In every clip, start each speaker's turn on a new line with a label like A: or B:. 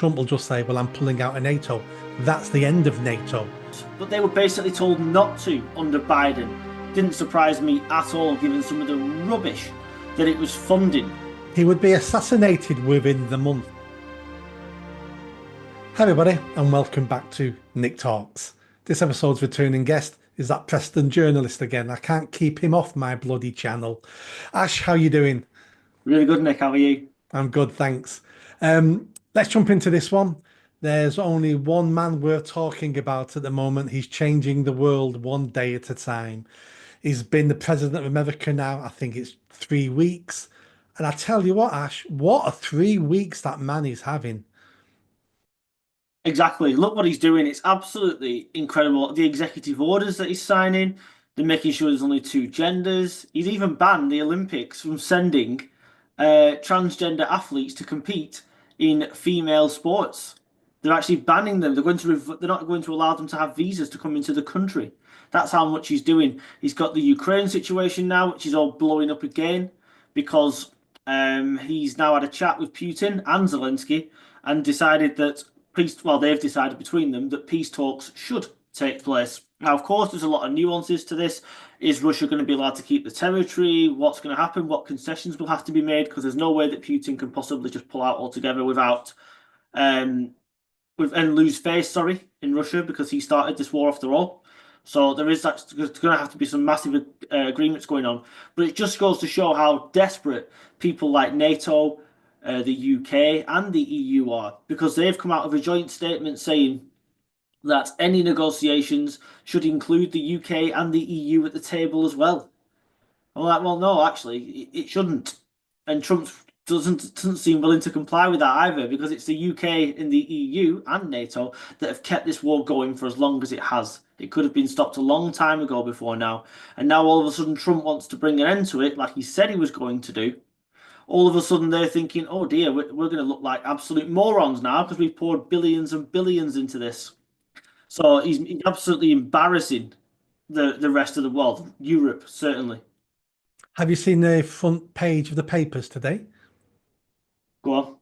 A: Trump will just say, well, I'm pulling out of NATO. That's the end of NATO.
B: But they were basically told not to under Biden. Didn't surprise me at all, given some of the rubbish that it was funding.
A: He would be assassinated within the month. Hi everybody, and welcome back to Nick Talks. This episode's returning guest is that Preston journalist again. I can't keep him off my bloody channel. Ash, how you doing?
B: Really good, Nick. How are you?
A: I'm good, thanks. Let's jump into this one. There's only one man worth talking about at the moment. He's changing the world one day at a time. He's been the president of America now, I think it's 3 weeks. And I tell you what, Ash, what a 3 weeks that man is having.
B: Exactly. Look what he's doing. It's absolutely incredible. The executive orders that he's signing, they're making sure there's only two genders. He's even banned the Olympics from sending transgender athletes to compete in female sports. They're actually banning them. They're not going to allow them to have visas to come into the country. That's how much he's doing. He's got the Ukraine situation now, which is all blowing up again because he's now had a chat with Putin and Zelensky and decided that they've decided between them that peace talks should take place. Now, of course, there's a lot of nuances to this. Is Russia going to be allowed to keep the territory? What's going to happen? What concessions will have to be made? Because there's no way that Putin can possibly just pull out altogether without and lose face, in Russia because he started this war after all. So there's going to have to be some massive agreements going on. But it just goes to show how desperate people like NATO, the UK, and the EU are, because they've come out of a joint statement saying that any negotiations should include the UK and the EU at the table as well. I'm like, well, no, actually, it shouldn't. And Trump doesn't seem willing to comply with that either, because it's the UK and the EU and NATO that have kept this war going for as long as it has. It could have been stopped a long time ago before now. And now all of a sudden Trump wants to bring an end to it like he said he was going to do. All of a sudden they're thinking, oh dear, we're going to look like absolute morons now because we've poured billions and billions into this. So he's absolutely embarrassing the rest of the world, Europe certainly.
A: Have you seen the front page of the papers today?
B: Go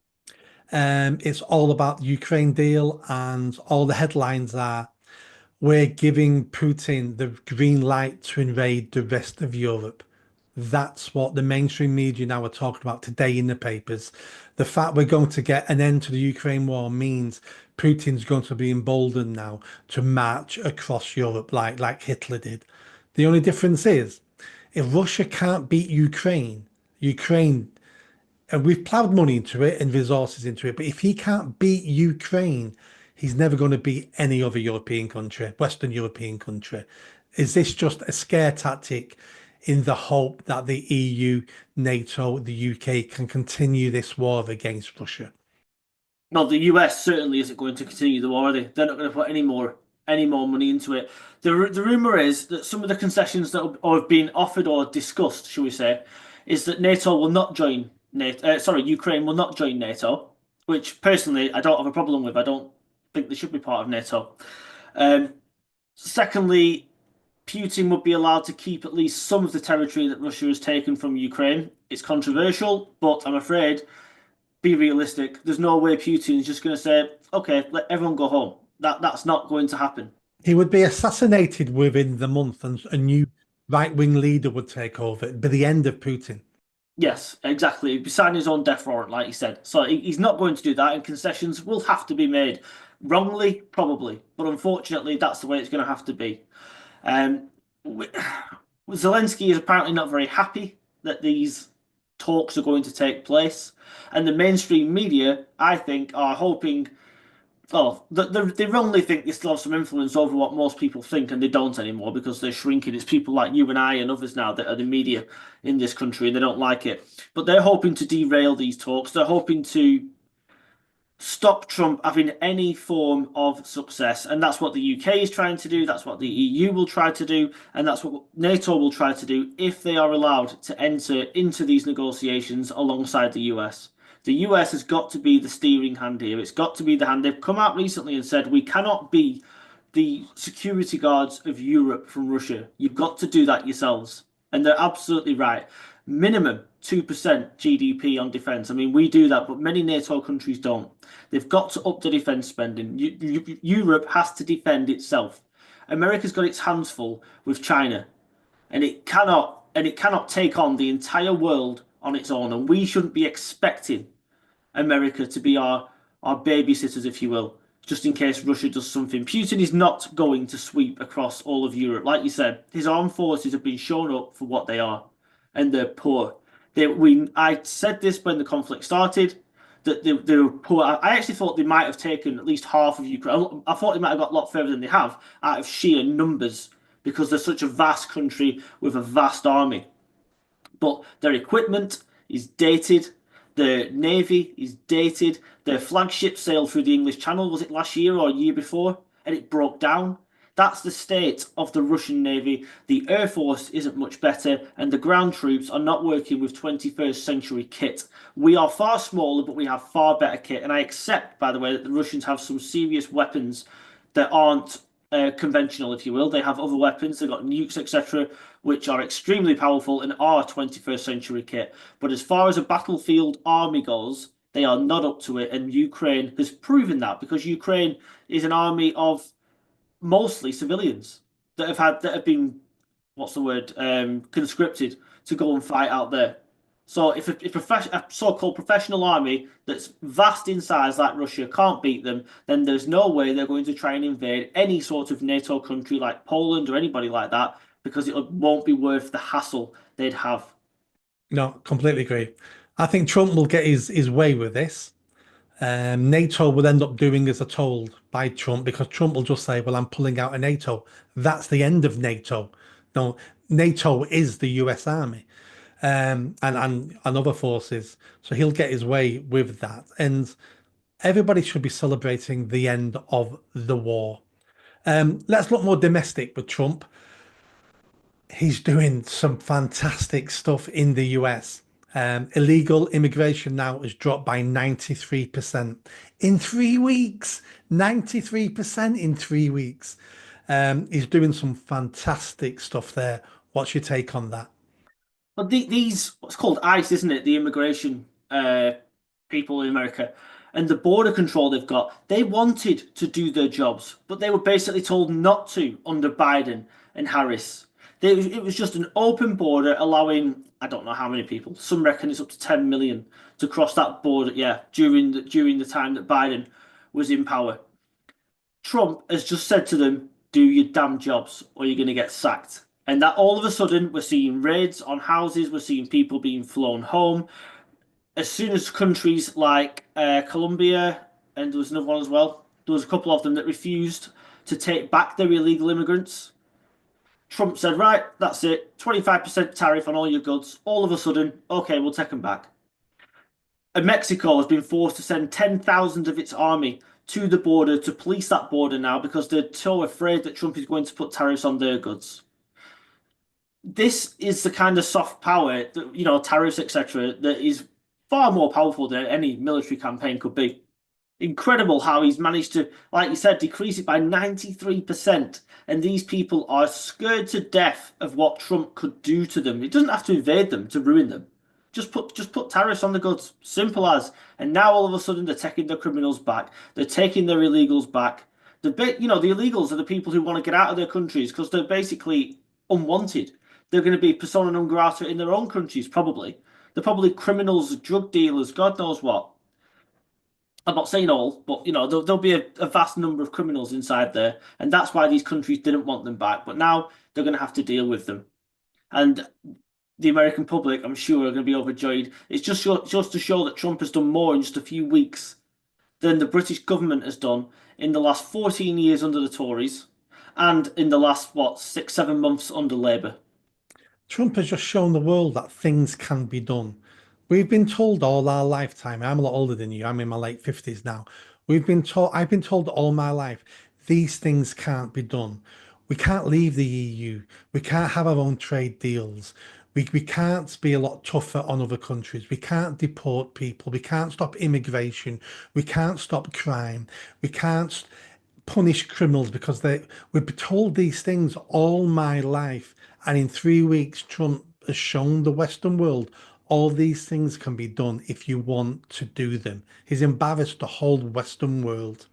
B: on.
A: It's all about the Ukraine deal, and all the headlines are, we're giving Putin the green light to invade the rest of Europe. That's what the mainstream media now are talking about today in the papers. The fact we're going to get an end to the Ukraine war means Putin's going to be emboldened now to march across Europe like Hitler did. The only difference is, if Russia can't beat Ukraine, and we've plowed money into it and resources into it, but if he can't beat Ukraine, he's never going to beat any other European country, Western European country. Is this just a scare tactic in the hope that the EU, NATO, the UK can continue this war against Russia?
B: No, the US certainly isn't going to continue the war, are they? They're not going to put any more money into it. The rumor is that some of the concessions that have been offered or discussed, shall we say, is that NATO will not join NATO. Ukraine will not join NATO, which personally I don't have a problem with. I don't think they should be part of NATO. Secondly, Putin would be allowed to keep at least some of the territory that Russia has taken from Ukraine. It's controversial, but I'm afraid, be realistic. There's no way Putin's just going to say, okay, let everyone go home. That's not going to happen.
A: He would be assassinated within the month, and a new right-wing leader would take over. It'd be the end of Putin.
B: Yes, exactly. He'd be signing his own death warrant, like he said. So he's not going to do that, and concessions will have to be made. Wrongly, probably, but unfortunately, that's the way it's going to have to be. Um, Zelensky is apparently not very happy that these talks are going to take place, and the mainstream media, I think, are hoping. Oh, they wrongly think they still have some influence over what most people think, and they don't anymore because they're shrinking. It's people like you and I and others now that are the media in this country, and they don't like it. But they're hoping to derail these talks. They're hoping to stop Trump having any form of success. And that's what the UK is trying to do. That's what the EU will try to do. And that's what NATO will try to do if they are allowed to enter into these negotiations alongside the US. The US has got to be the steering hand here. It's got to be the hand. They've come out recently and said, we cannot be the security guards of Europe from Russia. You've got to do that yourselves. And they're absolutely right. Minimum, 2% GDP on defense. I mean, we do that, but many NATO countries don't. They've got to up the defense spending. Europe has to defend itself. America's got its hands full with China, and it cannot take on the entire world on its own. And we shouldn't be expecting America to be our babysitters, if you will, just in case Russia does something. Putin is not going to sweep across all of Europe. Like you said, his armed forces have been shown up for what they are, and they're poor. I said this when the conflict started that they were poor. I actually thought they might have taken at least half of Ukraine. I thought they might have got a lot further than they have out of sheer numbers because they're such a vast country with a vast army. But their equipment is dated. The navy is dated. Their flagship sailed through the English Channel, was it last year or a year before? And it broke down. That's the state of the Russian navy. The air force isn't much better, and the ground troops are not working with 21st century kit. We are far smaller, but we have far better kit. And I accept, by the way, that the Russians have some serious weapons that aren't conventional, if you will. They have other weapons, they've got nukes, etc., which are extremely powerful and are 21st century kit. But as far as a battlefield army goes, they are not up to it. And Ukraine has proven that because Ukraine is an army of mostly civilians that have been what's the word conscripted to go and fight out there. So if a so-called professional army that's vast in size like Russia can't beat them, then there's no way they're going to try and invade any sort of NATO country like Poland or anybody like that because it won't be worth the hassle they'd have.
A: No, completely agree. I think Trump will get his way with this. NATO will end up doing as they're told by Trump because Trump will just say, "Well, I'm pulling out of NATO." That's the end of NATO. No, NATO is the US Army, and other forces. So he'll get his way with that, and everybody should be celebrating the end of the war. Let's look more domestic with Trump. He's doing some fantastic stuff in the US. Illegal immigration now has dropped by 93% in 3 weeks. 93% in 3 weeks. He's doing some fantastic stuff there. What's your take on that?
B: But these, what's called ICE, isn't it? The immigration people in America and the border control they've got, they wanted to do their jobs, but they were basically told not to under Biden and Harris. It was just an open border allowing, I don't know how many people, some reckon it's up to 10 million to cross that border, yeah, during the time that Biden was in power. Trump has just said to them, do your damn jobs or you're going to get sacked. And that all of a sudden, we're seeing raids on houses, we're seeing people being flown home. As soon as countries like Colombia, and there was another one as well, there was a couple of them that refused to take back their illegal immigrants. Trump said, right, that's it, 25% tariff on all your goods. All of a sudden, okay, we'll take them back. And Mexico has been forced to send 10,000 of its army to the border to police that border now because they're so afraid that Trump is going to put tariffs on their goods. This is the kind of soft power that, tariffs, etc., that is far more powerful than any military campaign could be. Incredible how he's managed to, like you said, decrease it by 93%. And these people are scared to death of what Trump could do to them. It doesn't have to invade them to ruin them. Just put tariffs on the goods. Simple as. And now all of a sudden they're taking their criminals back. They're taking their illegals back. The illegals are the people who want to get out of their countries because they're basically unwanted. They're going to be persona non grata in their own countries, probably. They're probably criminals, drug dealers, God knows what. I'm not saying all, but there'll be a vast number of criminals inside there, and that's why these countries didn't want them back. But now they're going to have to deal with them, and the American public, I'm sure, are going to be overjoyed. It's just to show that Trump has done more in just a few weeks than the British government has done in the last 14 years under the Tories, and in the last 6, 7 months under Labour.
A: Trump has just shown the world that things can be done. We've been told all our lifetime, I'm a lot older than you, I'm in my late 50s now. I've been told all my life, these things can't be done. We can't leave the EU. We can't have our own trade deals. We can't be a lot tougher on other countries. We can't deport people. We can't stop immigration. We can't stop crime. We can't punish criminals because we've been told these things all my life. And in 3 weeks, Trump has shown the Western world All these things can be done if you want to do them. He's embarrassed the whole Western world.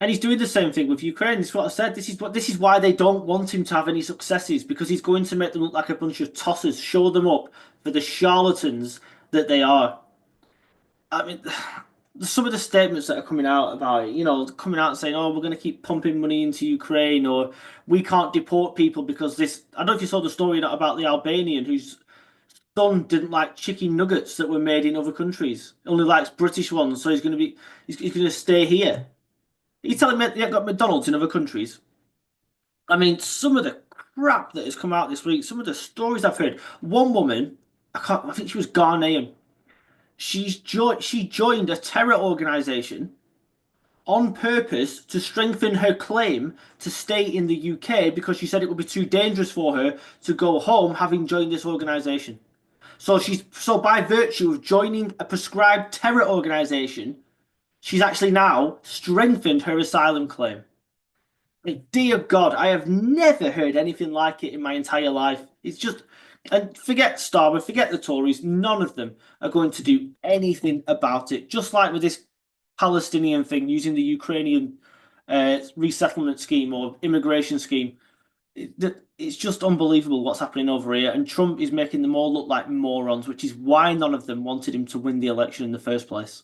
B: And he's doing the same thing with Ukraine. This is what I said. This is why they don't want him to have any successes, because he's going to make them look like a bunch of tossers, show them up for the charlatans that they are. I mean, some of the statements that are coming out about it, coming out and saying, "Oh, we're going to keep pumping money into Ukraine," or "We can't deport people because this." I don't know if you saw the story about the Albanian whose son didn't like chicken nuggets that were made in other countries, only likes British ones, so he's going to stay here. You telling me they ain't got McDonald's in other countries? I mean, some of the crap that has come out this week, some of the stories I've heard. One woman, I think she was Ghanaian. She joined a terror organization on purpose to strengthen her claim to stay in the UK because she said it would be too dangerous for her to go home having joined this organization. So by virtue of joining a prescribed terror organization, she's actually now strengthened her asylum claim. Like, dear God, I have never heard anything like it in my entire life. It's just, and forget Starmer, forget the Tories, none of them are going to do anything about it. Just like with this Palestinian thing, using the Ukrainian resettlement scheme or immigration scheme. It's just unbelievable what's happening over here. And Trump is making them all look like morons, which is why none of them wanted him to win the election in the first place.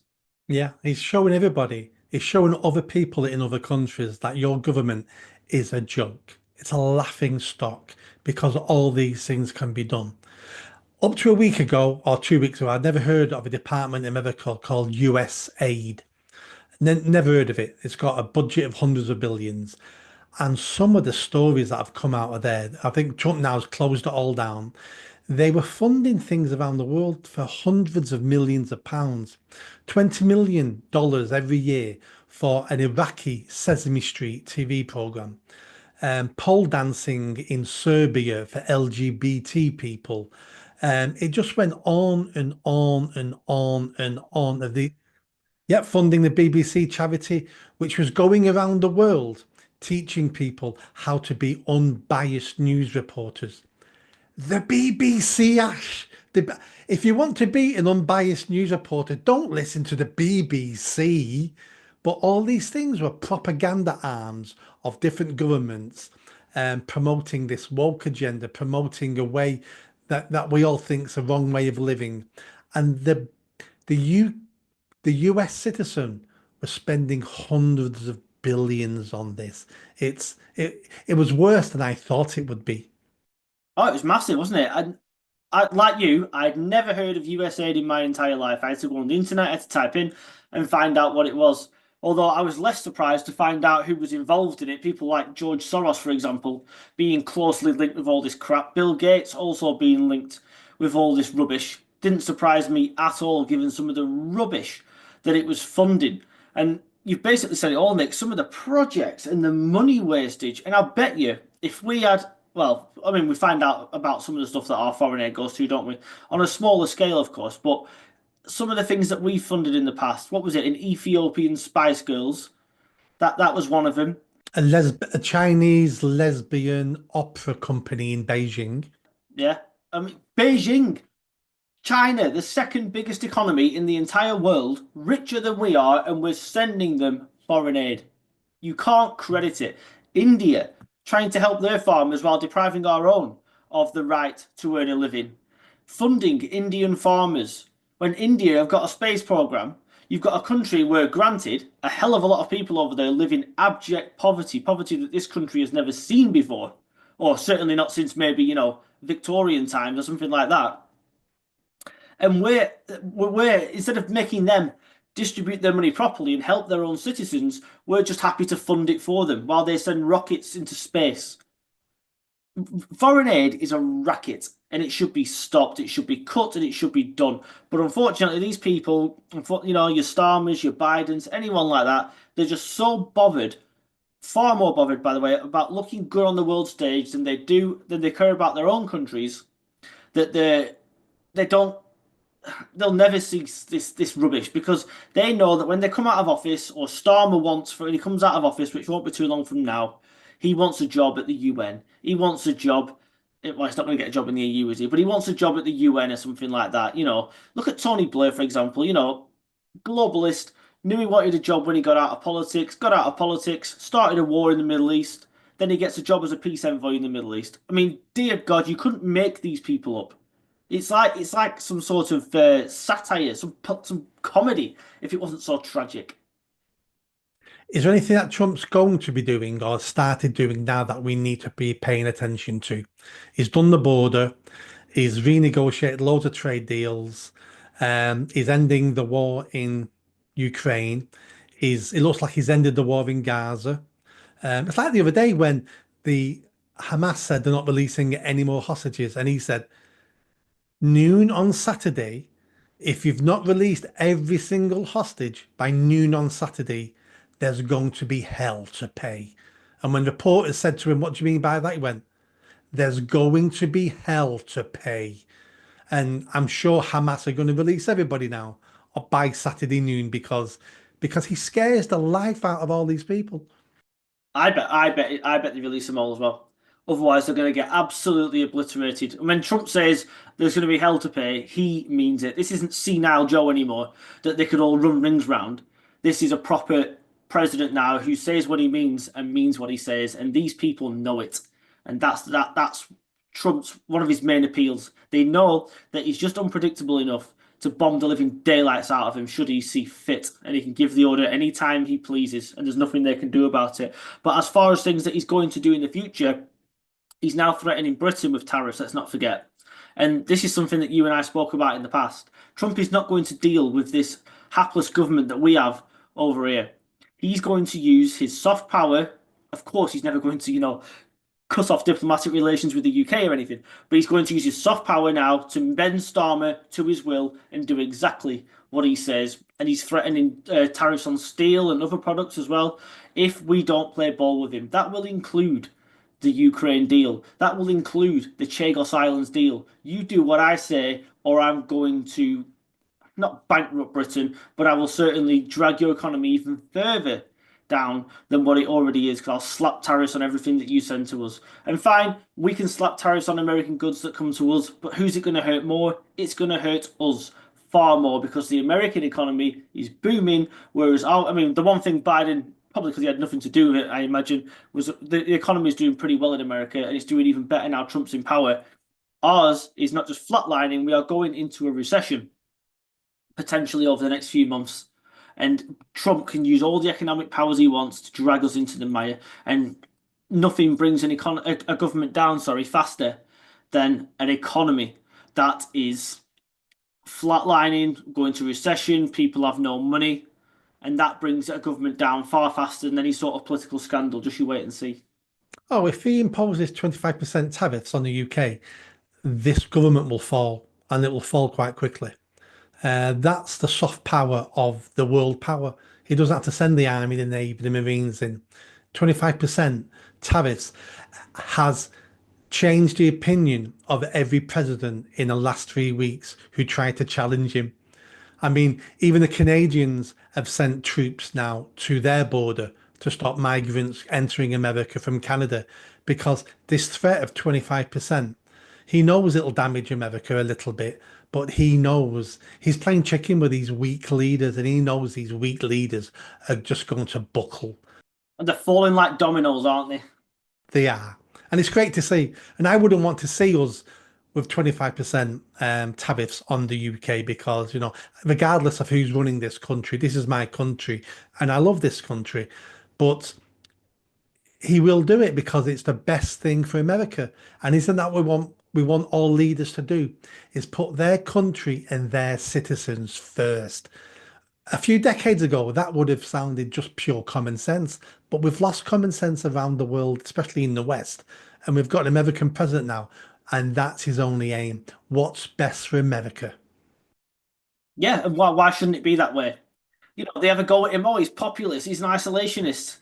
A: Yeah, he's showing everybody, he's showing other people in other countries that your government is a joke. It's a laughing stock because all these things can be done. Up to a week ago or 2 weeks ago, I'd never heard of a department in America called US Aid. Never heard of it. It's got a budget of hundreds of billions. And some of the stories that have come out of there, I think Trump now has closed it all down. They were funding things around the world for hundreds of millions of pounds, $20 million every year for an Iraqi Sesame Street TV program, pole dancing in Serbia for LGBT people. It just went on and on and on and on. Yet funding the BBC charity, which was going around the world teaching people how to be unbiased news reporters. The BBC, Ash. If you want to be an unbiased news reporter, don't listen to the BBC. But all these things were propaganda arms of different governments promoting this woke agenda, promoting a way that we all think is a wrong way of living. And the U the US citizen was spending hundreds of billions on this. It was worse than I thought it would be.
B: Oh, it was massive, wasn't it? Like you, I'd never heard of USAID in my entire life. I had to go on the internet, I had to type in and find out what it was. Although I was less surprised to find out who was involved in it. People like George Soros, for example, being closely linked with all this crap. Bill Gates also being linked with all this rubbish. Didn't surprise me at all, given some of the rubbish that it was funding. And you've basically said it all, Nick. Some of the projects and the money wastage. And I bet you, if we had, well, I mean, we find out about some of the stuff that our foreign aid goes to, don't we? On a smaller scale, of course, but some of the things that we funded in the past. What was it? In Ethiopian Spice Girls. That was one of them.
A: A Chinese lesbian opera company in Beijing.
B: Yeah. I mean, Beijing, China, the second biggest economy in the entire world, richer than we are, and we're sending them foreign aid. You can't credit it. India, trying to help their farmers while depriving our own of the right to earn a living. Funding Indian farmers. When India have got a space program, you've got a country where, granted, a hell of a lot of people over there live in abject poverty, poverty that this country has never seen before, or certainly not since maybe, Victorian times or something like that. And we're instead of making them distribute their money properly and help their own citizens, we're just happy to fund it for them while they send rockets into space. Foreign aid is a racket and it should be stopped, it should be cut, and it should be done. But unfortunately, these people, your Starmers, your Bidens, anyone like that, they're just so bothered, far more bothered, by the way, about looking good on the world stage than they care about their own countries, that they don't they'll never see this rubbish because they know that when they come out of office, or Starmer wants when he comes out of office, which won't be too long from now, he wants a job at the UN. He wants a job well, he's not going to get a job in the EU, is he? But he wants a job at the UN or something like that. Look at Tony Blair, for example. Globalist, knew he wanted a job when he got out of politics, started a war in the Middle East. Then he gets a job as a peace envoy in the Middle East. I mean, dear God, you couldn't make these people up. It's like some sort of satire, some comedy, if it wasn't so tragic.
A: Is there anything that Trump's going to be doing or started doing now that we need to be paying attention to? He's done the border, he's renegotiated loads of trade deals, he's ending the war in Ukraine. It looks like he's ended the war in Gaza. It's like the other day when the Hamas said they're not releasing any more hostages, and he said, noon on Saturday, if you've not released every single hostage by noon on Saturday, there's going to be hell to pay. And when reporters said to him, what do you mean by that? He went, there's going to be hell to pay. And I'm sure Hamas are going to release everybody now by Saturday noon because he scares the life out of all these people.
B: I bet they release them all as well. Otherwise, they're going to get absolutely obliterated. And when Trump says there's going to be hell to pay, he means it. This isn't senile Joe anymore that they could all run rings round. This is a proper president now who says what he means and means what he says, and these people know it. And that's Trump's one of his main appeals. They know that he's just unpredictable enough to bomb the living daylights out of him should he see fit, and he can give the order anytime he pleases, and there's nothing they can do about it. But as far as things that he's going to do in the future, he's now threatening Britain with tariffs, let's not forget. And this is something that you and I spoke about in the past. Trump is not going to deal with this hapless government that we have over here. He's going to use his soft power. Of course, he's never going to, cut off diplomatic relations with the UK or anything, but he's going to use his soft power now to bend Starmer to his will and do exactly what he says. And he's threatening tariffs on steel and other products as well if we don't play ball with him. That will include the Ukraine deal. That will include the Chagos Islands deal. You do what I say, or I'm going to not bankrupt Britain, but I will certainly drag your economy even further down than what it already is because I'll slap tariffs on everything that you send to us. And fine, we can slap tariffs on American goods that come to us, but who's it going to hurt more? It's going to hurt us far more because the American economy is booming, whereas I mean, the one thing Biden, probably because he had nothing to do with it, I imagine, was the economy is doing pretty well in America and it's doing even better now Trump's in power. Ours is not just flatlining, we are going into a recession potentially over the next few months. And Trump can use all the economic powers he wants to drag us into the mire. And nothing brings a government down, sorry, faster than an economy that is flatlining, going to recession, people have no money. And that brings a government down far faster than any sort of political scandal. Just you wait and see.
A: Oh, if he imposes 25% tariffs on the UK, this government will fall and it will fall quite quickly. That's the soft power of the world power. He doesn't have to send the army, the navy, the marines in. 25% tariffs has changed the opinion of every president in the last 3 weeks who tried to challenge him. I mean, even the Canadians have sent troops now to their border to stop migrants entering America from Canada because this threat of 25%, he knows it'll damage America a little bit, but he knows he's playing chicken with these weak leaders and he knows these weak leaders are just going to buckle.
B: And they're falling like dominoes, aren't they?
A: They are. And it's great to see. And I wouldn't want to see us with 25% tariffs on the UK because, regardless of who's running this country, this is my country and I love this country. But he will do it because it's the best thing for America. And isn't that what we want all leaders to do is put their country and their citizens first. A few decades ago, that would have sounded just pure common sense, but we've lost common sense around the world, especially in the West. And we've got an American president now, and that's his only aim. What's best for America?
B: Yeah, and why shouldn't it be that way? They ever go at him, oh, he's populist, he's an isolationist.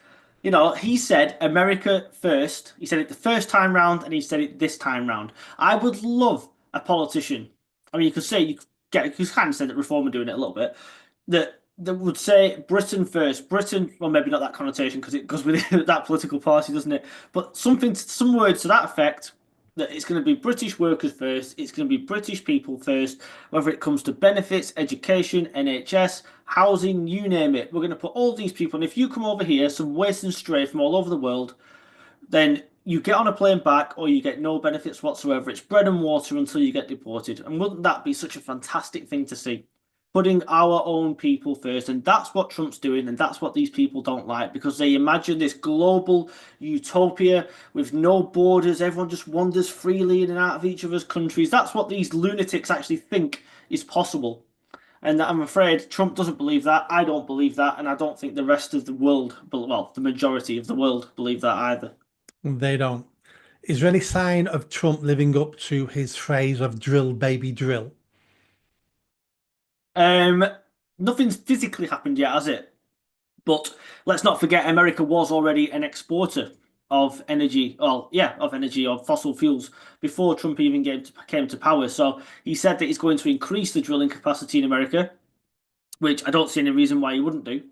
B: He said America first. He said it the first time round, and he said it this time round. I would love a politician. I mean, you kind of said that Reform are doing it a little bit. That would say Britain first. Britain, well, maybe not that connotation because it goes with that political party, doesn't it? But some words to that effect. that it's going to be British workers first, it's going to be British people first, whether it comes to benefits, education, NHS, housing, you name it. We're going to put all these people, and if you come over here, some waste and stray from all over the world, then you get on a plane back or you get no benefits whatsoever. It's bread and water until you get deported. And wouldn't that be such a fantastic thing to see? Putting our own people first. And that's what Trump's doing. And that's what these people don't like because they imagine this global utopia with no borders. Everyone just wanders freely in and out of each other's countries. That's what these lunatics actually think is possible. And I'm afraid Trump doesn't believe that. I don't believe that. And I don't think the rest of the world, well, the majority of the world believe that either.
A: They don't. Is there any sign of Trump living up to his phrase of drill, baby, drill?
B: Um, Nothing's physically happened yet, has it? But let's not forget, America was already an exporter of energy. Well, yeah, of energy, of fossil fuels before Trump even came to power. So he said that he's going to increase the drilling capacity in America, which I don't see any reason why he wouldn't do,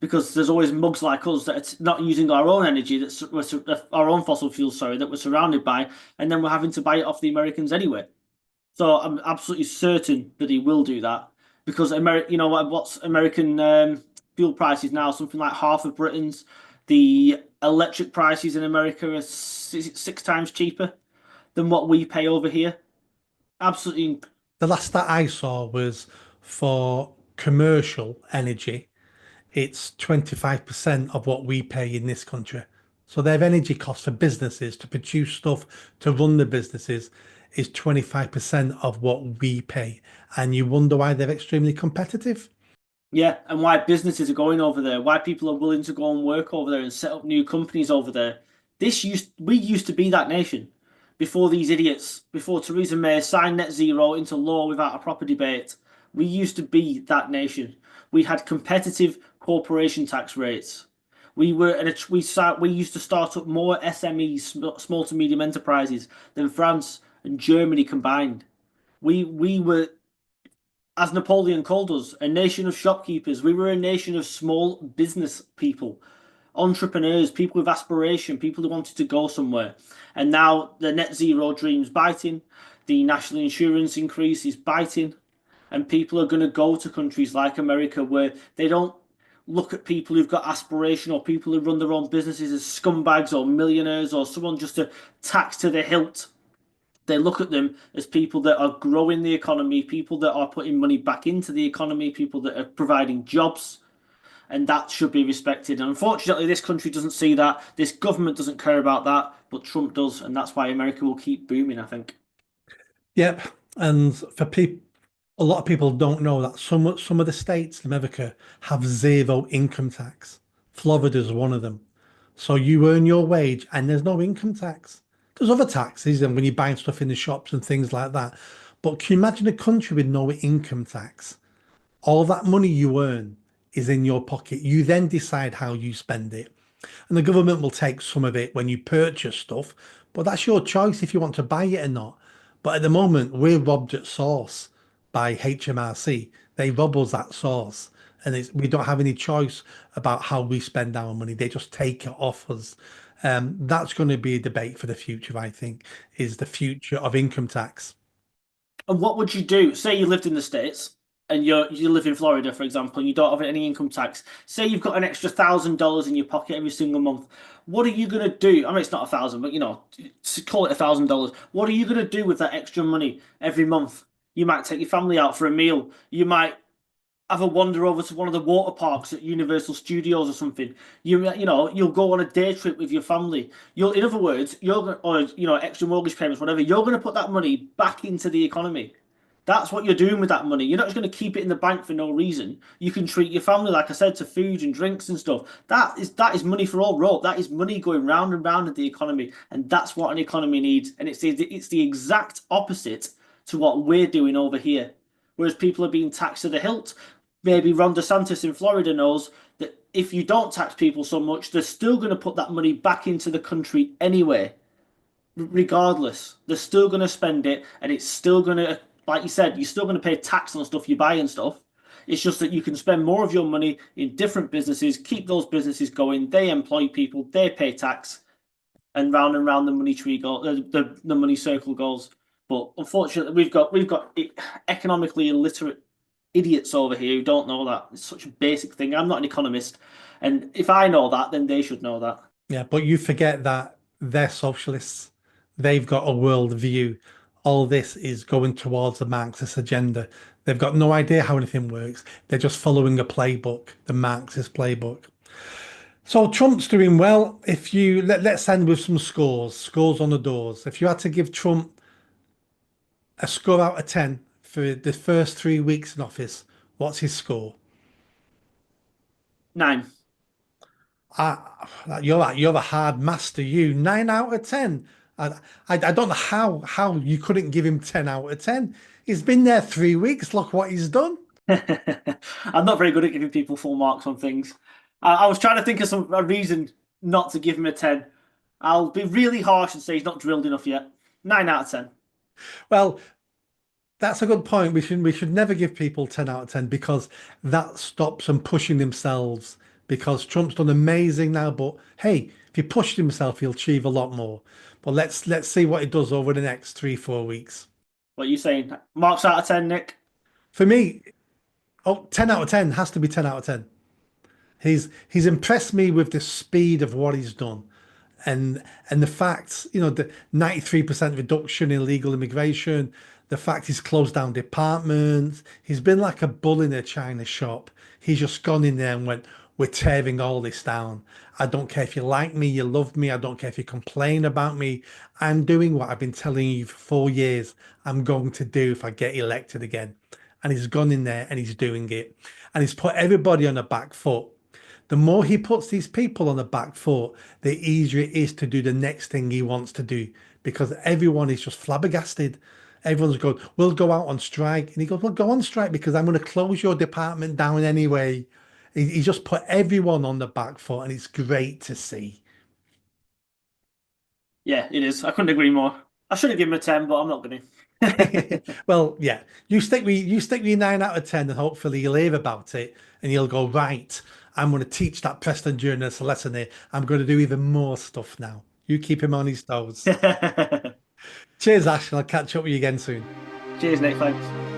B: because there's always mugs like us that are not using our own energy, our own fossil fuels, sorry, that we're surrounded by, and then we're having to buy it off the Americans anyway. So I'm absolutely certain that he will do that because America, you know what's American fuel prices now? Something like half of Britain's. The electric prices in America are six times cheaper than what we pay over here. Absolutely,
A: The last stat I saw was for commercial energy, it's 25% of what we pay in this country. So their energy costs for businesses to produce stuff to run the businesses is 25% of what we pay. And you wonder why they're extremely competitive?
B: yeah. And why businesses are going over there? Why people are willing to go and work over there and set up new companies over there? We used to be that nation before these idiots, before Theresa May signed net zero into law without a proper debate. We used to be that nation. We had competitive corporation tax rates. We used to start up more SMEs, small to medium enterprises, than France and Germany combined. We were, as Napoleon called us, a nation of shopkeepers. We were a nation of small business people, entrepreneurs, people with aspiration, people who wanted to go somewhere. And now the net zero dream's biting, the national insurance increase is biting, and people are going to go to countries like America where they don't look at people who've got aspiration or people who run their own businesses as scumbags or millionaires or someone just to tax to the hilt. They look at them as people that are growing the economy, people that are putting money back into the economy, people that are providing jobs, and that should be respected. And unfortunately, this country doesn't see that. This government doesn't care about that, but Trump does, and that's why America will keep booming, I think.
A: Yep. And for people, a lot of people don't know that some of the states in America have zero income tax. Florida's one of them. So you earn your wage and there's no income tax. There's other taxes and when you're buying stuff in the shops and things like that. But can you imagine a country with no income tax? All that money you earn is in your pocket. You then decide how you spend it. And the government will take some of it when you purchase stuff, but that's your choice if you want to buy it or not. But at the moment, we're robbed at source by HMRC. They rob us at source, and we don't have any choice about how we spend our money. They just take it off us. That's going to be a debate for the future, I think, is the future of income tax.
B: And what would you do? Say you lived in the States and you live in Florida, for example, and you don't have any income tax. Say you've got an extra $1,000 in your pocket every single month. What are you gonna do? I mean, it's not 1,000, but call it $1,000. What are you gonna do with that extra money every month? You might take your family out for a meal. You might have a wander over to one of the water parks at Universal Studios or something. You'll go on a day trip with your family. In other words, or extra mortgage payments, whatever. You're going to put that money back into the economy. That's what you're doing with that money. You're not just going to keep it in the bank for no reason. You can treat your family, like I said, to food and drinks and stuff. That is money for all rope. That is money going round and round in the economy, and that's what an economy needs. And it's the exact opposite to what we're doing over here. Whereas people are being taxed to the hilt. Maybe Ron DeSantis in Florida knows that if you don't tax people so much, they're still going to put that money back into the country anyway, regardless. They're still going to spend it, and it's still going to, like you said, you're still going to pay tax on stuff you buy and stuff. It's just that you can spend more of your money in different businesses, keep those businesses going, they employ people, they pay tax, and round the money tree goal, the money circle goals. But unfortunately, we've got economically illiterate idiots over here who don't know that. It's such a basic thing. I'm not an economist, and if I know that, then they should know that.
A: Yeah, but you forget that they're socialists. They've got a world view. All this is going towards a Marxist agenda. They've got no idea how anything works. They're just following a playbook, the Marxist playbook. So Trump's doing well. If you let's end with some scores, scores on the doors. If you had to give Trump a score out of 10 for the first 3 weeks in office, what's his score?
B: 9.
A: You're a hard master, you. 9 out of 10. I don't know how you couldn't give him 10 out of 10. He's been there 3 weeks. Look what he's done.
B: I'm not very good at giving people full marks on things. I was trying to think of a reason not to give him a 10. I'll be really harsh and say he's not drilled enough yet. 9 out of 10.
A: Well, that's a good point. We should never give people 10 out of 10 because that stops them pushing themselves. Because Trump's done amazing now, but hey, if he pushed himself, he'll achieve a lot more. But let's see what he does over the next 3, 4 weeks.
B: What are you saying? Marks out of 10, Nick?
A: For me, 10 out of 10 has to be 10 out of 10. He's impressed me with the speed of what he's done and the facts, the 93% reduction in illegal immigration, the fact he's closed down departments, he's been like a bull in a china shop. He's just gone in there and went, we're tearing all this down. I don't care if you like me, you love me, I don't care if you complain about me. I'm doing what I've been telling you for 4 years I'm going to do if I get elected again. And he's gone in there and he's doing it. And he's put everybody on the back foot. The more he puts these people on the back foot, the easier it is to do the next thing he wants to do because everyone is just flabbergasted. Everyone's going, we'll go out on strike. And he goes, well, go on strike because I'm going to close your department down anyway. He just put everyone on the back foot and it's great to see.
B: Yeah, it is. I couldn't agree more. I should have given him a 10, but I'm not going to.
A: Well, yeah, you stick with your 9 out of 10 and hopefully you'll hear about it and you'll go, right, I'm going to teach that Preston journalist a lesson here. I'm going to do even more stuff now. You keep him on his toes. Cheers, Ash, and I'll catch up with you again soon.
B: Cheers, Nick. Thanks.